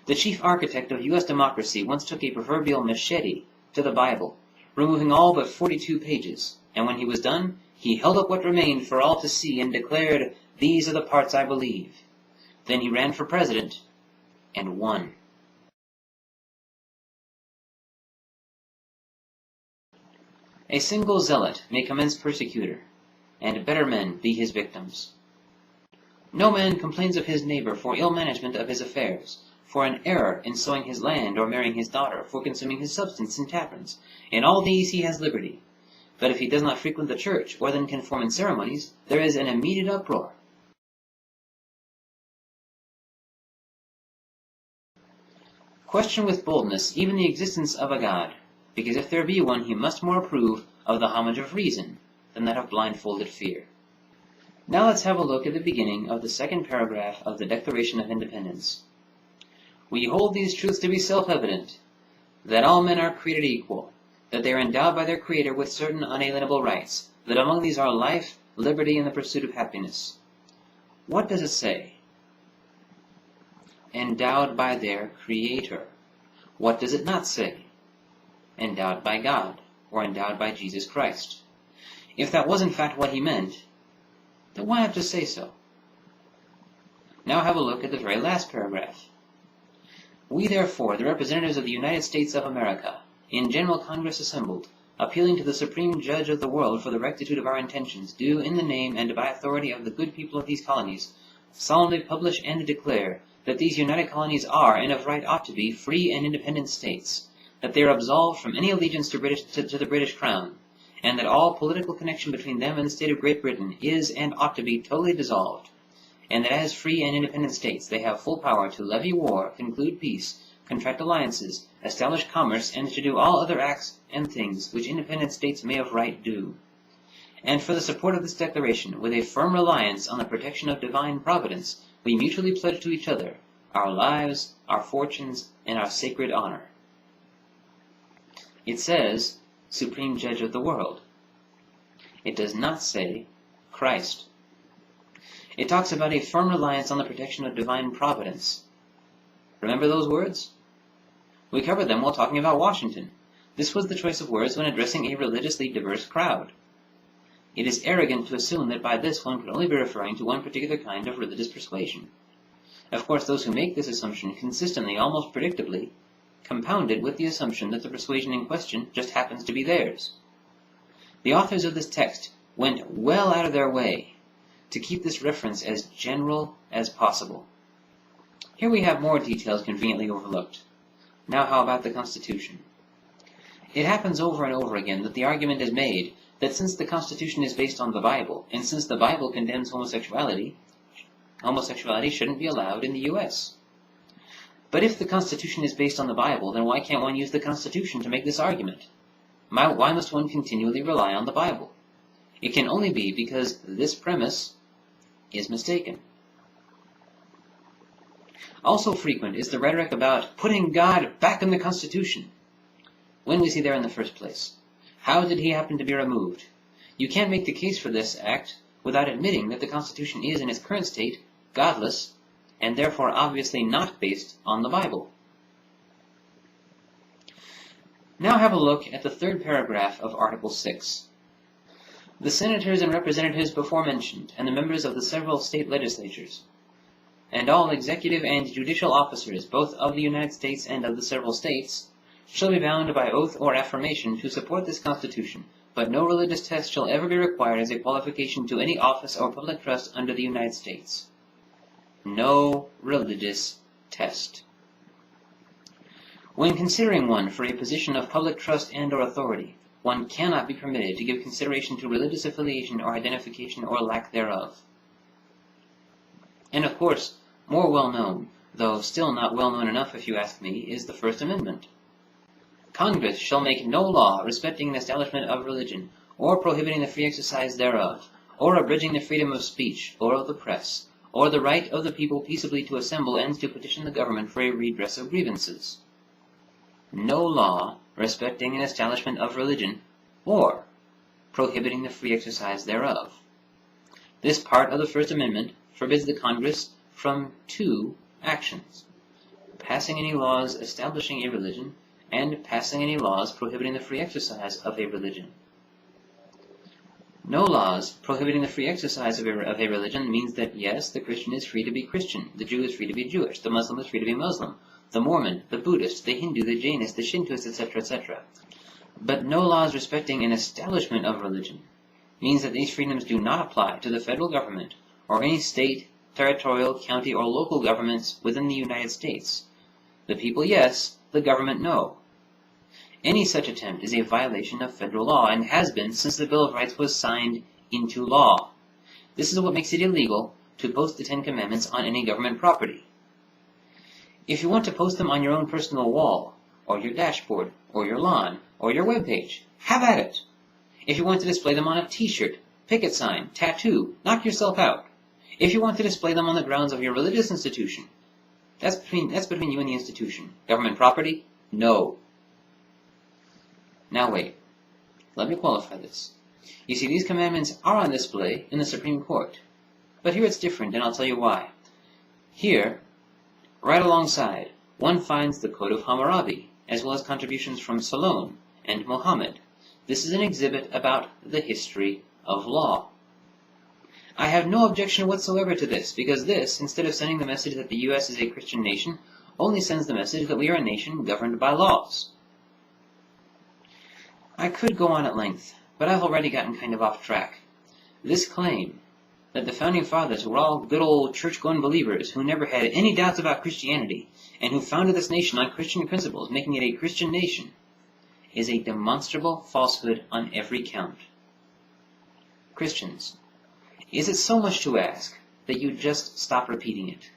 The chief architect of U.S. democracy once took a proverbial machete to the Bible, removing all but 42 pages, and when he was done, he held up what remained for all to see and declared, "These are the parts I believe." Then he ran for president, and won. A single zealot may commence persecutor, and better men be his victims. No man complains of his neighbor for ill management of his affairs, for an error in sowing his land or marrying his daughter, for consuming his substance in taverns. In all these he has liberty. But if he does not frequent the church, or then conform in ceremonies, there is an immediate uproar. Question with boldness even the existence of a God, because if there be one, he must more approve of the homage of reason than that of blindfolded fear. Now let's have a look at the beginning of the second paragraph of the Declaration of Independence. We hold these truths to be self-evident, that all men are created equal, that they are endowed by their Creator with certain unalienable rights, that among these are life, liberty, and the pursuit of happiness. What does it say? Endowed by their Creator. What does it not say? Endowed by God, or endowed by Jesus Christ. If that was in fact what he meant, then why not just say so? Now have a look at the very last paragraph. We therefore, the representatives of the United States of America, in General Congress assembled, appealing to the Supreme Judge of the world for the rectitude of our intentions, do, in the name and by authority of the good people of these colonies, solemnly publish and declare that these united colonies are, and of right ought to be, free and independent states, that they are absolved from any allegiance to the British Crown, and that all political connection between them and the state of Great Britain is and ought to be totally dissolved, and that as free and independent states they have full power to levy war, conclude peace, contract alliances, establish commerce, and to do all other acts and things which independent states may of right do. And for the support of this declaration, with a firm reliance on the protection of divine providence, we mutually pledge to each other our lives, our fortunes, and our sacred honor. It says, Supreme Judge of the world. It does not say, Christ. It talks about a firm reliance on the protection of divine providence. Remember those words? We covered them while talking about Washington. This was the choice of words when addressing a religiously diverse crowd. It is arrogant to assume that by this one could only be referring to one particular kind of religious persuasion. Of course, those who make this assumption consistently, almost predictably, compound it with the assumption that the persuasion in question just happens to be theirs. The authors of this text went well out of their way to keep this reference as general as possible. Here we have more details conveniently overlooked. Now how about the Constitution? It happens over and over again that the argument is made that since the Constitution is based on the Bible, and since the Bible condemns homosexuality, homosexuality shouldn't be allowed in the U.S. But if the Constitution is based on the Bible, then why can't one use the Constitution to make this argument? Why must one continually rely on the Bible? It can only be because this premise is mistaken. Also frequent is the rhetoric about putting God back in the Constitution. When was he there in the first place? How did he happen to be removed? You can't make the case for this act without admitting that the Constitution is, in its current state, godless, and therefore obviously not based on the Bible. Now have a look at the third paragraph of Article 6. The senators and representatives before mentioned, and the members of the several state legislatures, and all executive and judicial officers, both of the United States and of the several states, shall be bound by oath or affirmation to support this Constitution, but no religious test shall ever be required as a qualification to any office or public trust under the United States. No religious test. When considering one for a position of public trust and or authority, one cannot be permitted to give consideration to religious affiliation or identification or lack thereof. And of course, more well known, though still not well known enough if you ask me, is the First Amendment. Congress shall make no law respecting an establishment of religion, or prohibiting the free exercise thereof, or abridging the freedom of speech, or of the press, or the right of the people peaceably to assemble and to petition the government for a redress of grievances. No law respecting an establishment of religion, or prohibiting the free exercise thereof. This part of the First Amendment forbids the Congress from two actions: passing any laws establishing a religion, and passing any laws prohibiting the free exercise of a religion. No laws prohibiting the free exercise of a religion means that, yes, the Christian is free to be Christian, the Jew is free to be Jewish, the Muslim is free to be Muslim, the Mormon, the Buddhist, the Hindu, the Jainist, the Shintoist, etc., etc. But no laws respecting an establishment of religion means that these freedoms do not apply to the federal government or any state, territorial, county, or local governments within the United States. The people, yes, the government, no. Any such attempt is a violation of federal law and has been since the Bill of Rights was signed into law. This is what makes it illegal to post the Ten Commandments on any government property. If you want to post them on your own personal wall, or your dashboard, or your lawn, or your webpage, have at it. If you want to display them on a t-shirt, picket sign, tattoo, knock yourself out. If you want to display them on the grounds of your religious institution, that's between you and the institution. Government property? No. Now wait. Let me qualify this. You see, these commandments are on display in the Supreme Court. But here it's different, and I'll tell you why. Here, right alongside, one finds the Code of Hammurabi, as well as contributions from Solon and Muhammad. This is an exhibit about the history of law. I have no objection whatsoever to this, because this, instead of sending the message that the U.S. is a Christian nation, only sends the message that we are a nation governed by laws. I could go on at length, but I've already gotten kind of off track. This claim that the Founding Fathers were all good old church-going believers who never had any doubts about Christianity and who founded this nation on Christian principles, making it a Christian nation, is a demonstrable falsehood on every count. Christians, is it so much to ask that you just stop repeating it?